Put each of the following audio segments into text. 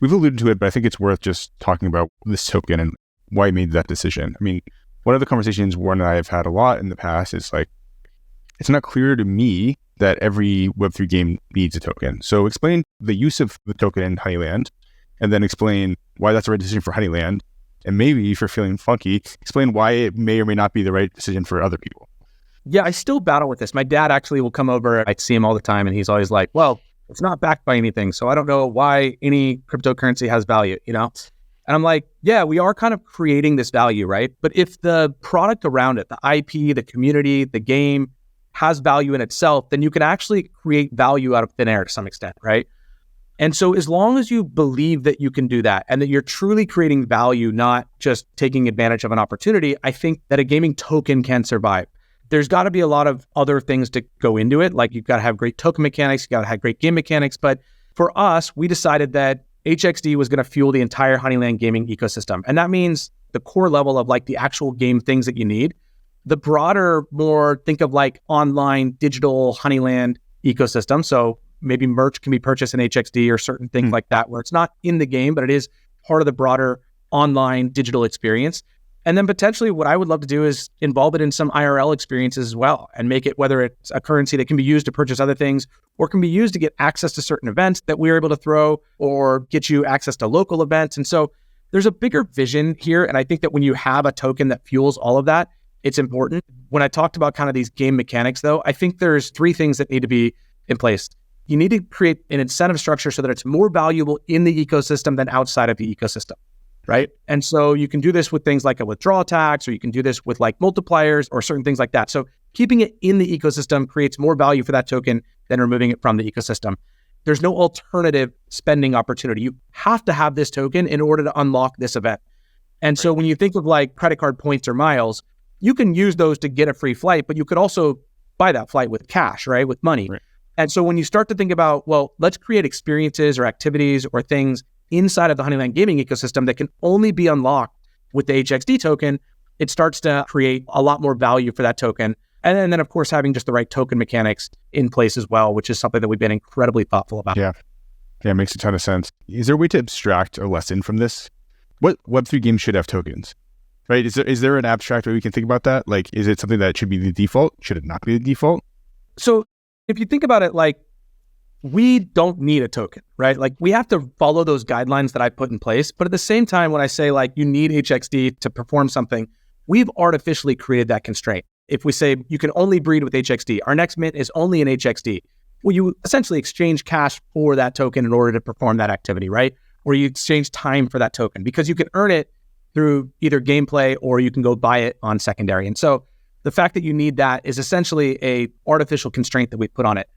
we've alluded to it, but I think it's worth just talking about this token and why I made that decision. I mean, one of the conversations Warren and I have had a lot in the past is like, it's not clear to me that every Web3 game needs a token. So explain the use of the token in Honeyland, and then explain why that's the right decision for Honeyland. And maybe if you're feeling funky, explain why it may or may not be the right decision for other people. Yeah, I still battle with this. My dad actually will come over. I see him all the time, and he's always like, well, it's not backed by anything, so I don't know why any cryptocurrency has value, you know? And I'm like, yeah, we are kind of creating this value, right? But if the product around it, the IP, the community, the game has value in itself, then you can actually create value out of thin air to some extent, right? And so as long as you believe that you can do that and that you're truly creating value, not just taking advantage of an opportunity, I think that a gaming token can survive. There's got to be a lot of other things to go into it. Like you've got to have great token mechanics, you've got to have great game mechanics. But for us, we decided that HXD was going to fuel the entire Honeyland gaming ecosystem. And that means the core level of like the actual game things that you need. The broader, more think of like online digital Honeyland ecosystem. So maybe merch can be purchased in HXD or certain things like that, where it's not in the game, but it is part of the broader online digital experience. And then potentially what I would love to do is involve it in some IRL experiences as well and make it, whether it's a currency that can be used to purchase other things or can be used to get access to certain events that we're able to throw or get you access to local events. And so there's a bigger vision here. And I think that when you have a token that fuels all of that, it's important. When I talked about kind of these game mechanics though, I think there's three things that need to be in place. You need to create an incentive structure so that it's more valuable in the ecosystem than outside of the ecosystem, right? And so you can do this with things like a withdrawal tax, or you can do this with like multipliers or certain things like that. So keeping it in the ecosystem creates more value for that token than removing it from the ecosystem. There's no alternative spending opportunity. You have to have this token in order to unlock this event. And so when you think of like credit card points or miles, you can use those to get a free flight, but you could also buy that flight with cash, right? With money. Right. And so when you start to think about, well, let's create experiences or activities or things inside of the Honeyland gaming ecosystem that can only be unlocked with the HXD token, it starts to create a lot more value for that token. And then of course, having just the right token mechanics in place as well, which is something that we've been incredibly thoughtful about. Yeah, it makes a ton of sense. Is there a way to abstract a lesson from this? What Web3 games should have tokens? Right? Is there an abstract way we can think about that? Like, is it something that should be the default? Should it not be the default? So if you think about it, like, we don't need a token, right? Like, we have to follow those guidelines that I put in place. But at the same time, when I say like you need HXD to perform something, we've artificially created that constraint. If we say you can only breed with HXD, our next mint is only an HXD. Well, you essentially exchange cash for that token in order to perform that activity, right? Or you exchange time for that token because you can earn it through either gameplay or you can go buy it on secondary. And so the fact that you need that is essentially a artificial constraint that we put on it.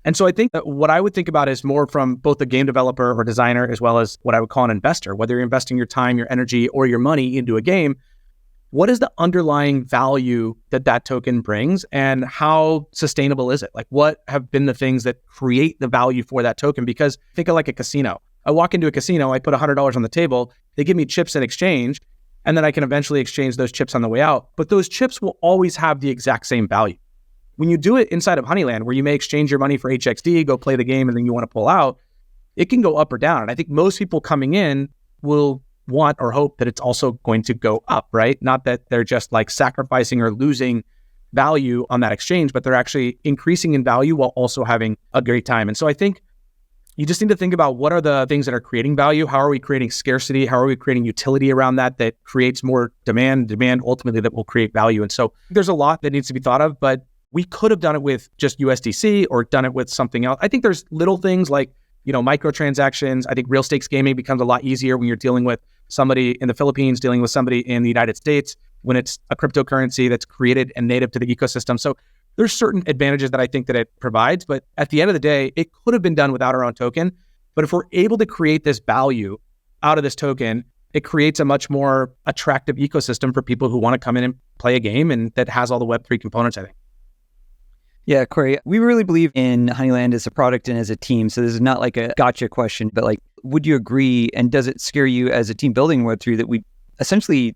And so I think that what I would think about is more from both a game developer or designer, as well as what I would call an investor, whether you're investing your time, your energy, or your money into a game. What is the underlying value that that token brings and how sustainable is it? Like, what have been the things that create the value for that token? Because think of like a casino. I walk into a casino, I put $100 on the table, they give me chips in exchange, and then I can eventually exchange those chips on the way out. But those chips will always have the exact same value. When you do it inside of Honeyland, where you may exchange your money for HXD, go play the game, and then you want to pull out, it can go up or down. And I think most people coming in will want or hope that it's also going to go up, right? Not that they're just like sacrificing or losing value on that exchange, but they're actually increasing in value while also having a great time. And so I think you just need to think about what are the things that are creating value? How are we creating scarcity? How are we creating utility around that creates more demand ultimately that will create value? And so there's a lot that needs to be thought of, but we could have done it with just USDC or done it with something else. I think there's little things like, microtransactions. I think real stakes gaming becomes a lot easier when you're dealing with somebody in the Philippines, dealing with somebody in the United States, when it's a cryptocurrency that's created and native to the ecosystem. So there's certain advantages that I think that it provides, but at the end of the day, it could have been done without our own token. But if we're able to create this value out of this token, it creates a much more attractive ecosystem for people who want to come in and play a game and that has all the Web3 components, I think. Yeah, Corey, we really believe in Honeyland as a product and as a team. So this is not like a gotcha question, but like, would you agree? And does it scare you as a team building Web3 that we essentially,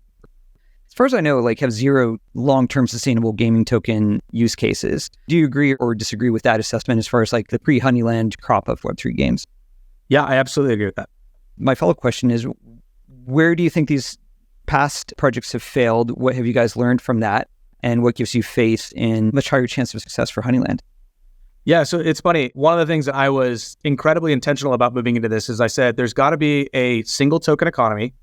as far as I know, like have zero long-term sustainable gaming token use cases? Do you agree or disagree with that assessment as far as like the pre-Honeyland crop of Web3 games? Yeah, I absolutely agree with that. My follow-up question is, where do you think these past projects have failed? What have you guys learned from that? And what gives you faith in much higher chance of success for Honeyland? Yeah, so it's funny. One of the things that I was incredibly intentional about moving into this is I said, there's got to be a single token economy.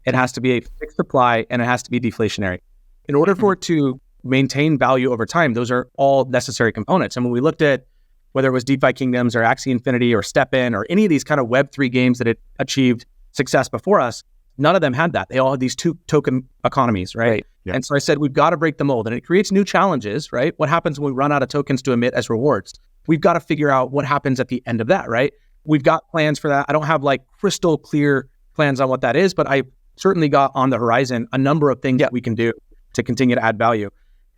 It has to be a fixed supply and it has to be deflationary. In order for it to maintain value over time, those are all necessary components. And when we looked at whether it was DeFi Kingdoms or Axie Infinity or StepN or any of these kind of Web3 games that had achieved success before us, none of them had that. They all had these two token economies, right? Yeah. And so I said, we've got to break the mold. And it creates new challenges, right? What happens when we run out of tokens to emit as rewards? We've got to figure out what happens at the end of that, right? We've got plans for that. I don't have like crystal clear plans on what that is, but I certainly got on the horizon a number of things that we can do to continue to add value.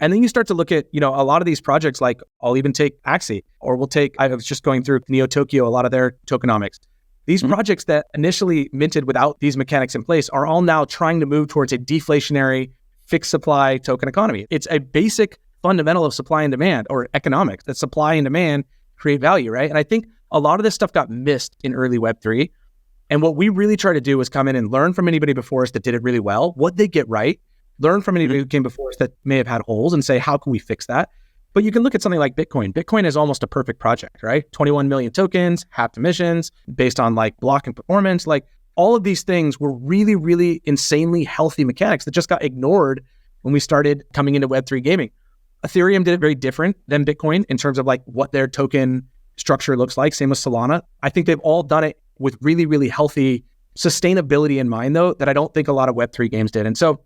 And then you start to look at, a lot of these projects, like I'll even take Axie, or I was just going through Neo Tokyo, a lot of their tokenomics. These projects that initially minted without these mechanics in place are all now trying to move towards a deflationary fixed supply token economy. It's a basic fundamental of supply and demand, or economics, that supply and demand create value, right? And I think a lot of this stuff got missed in early Web3. And what we really try to do is come in and learn from anybody before us that did it really well, what they get right, learn from anybody who came before us that may have had holes and say, how can we fix that? But you can look at something like Bitcoin. Bitcoin is almost a perfect project, right? 21 million tokens, half emissions, based on like block and performance. Like all of these things were really, really insanely healthy mechanics that just got ignored when we started coming into Web3 gaming. Ethereum did it very different than Bitcoin in terms of like what their token structure looks like. Same with Solana. I think they've all done it with really, really healthy sustainability in mind, though, that I don't think a lot of Web3 games did. And so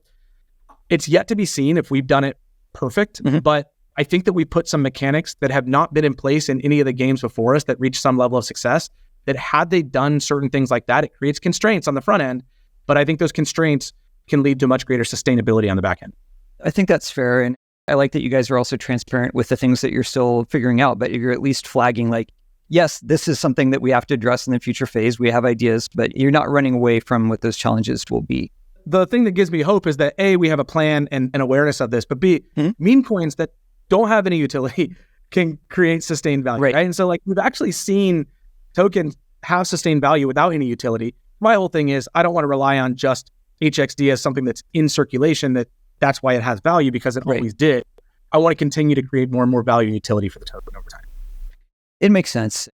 it's yet to be seen if we've done it perfect, but I think that we put some mechanics that have not been in place in any of the games before us that reached some level of success, that had they done certain things like that, it creates constraints on the front end. But I think those constraints can lead to much greater sustainability on the back end. I think that's fair. And I like that you guys are also transparent with the things that you're still figuring out, but you're at least flagging like, yes, this is something that we have to address in the future phase. We have ideas, but you're not running away from what those challenges will be. The thing that gives me hope is that A, we have a plan and an awareness of this, but B, meme coins that don't have any utility can create sustained value, right? And so like we've actually seen tokens have sustained value without any utility. My whole thing is I don't want to rely on just HXD as something that's in circulation, that's why it has value, because it always did. I want to continue to create more and more value and utility for the token over time. It makes sense.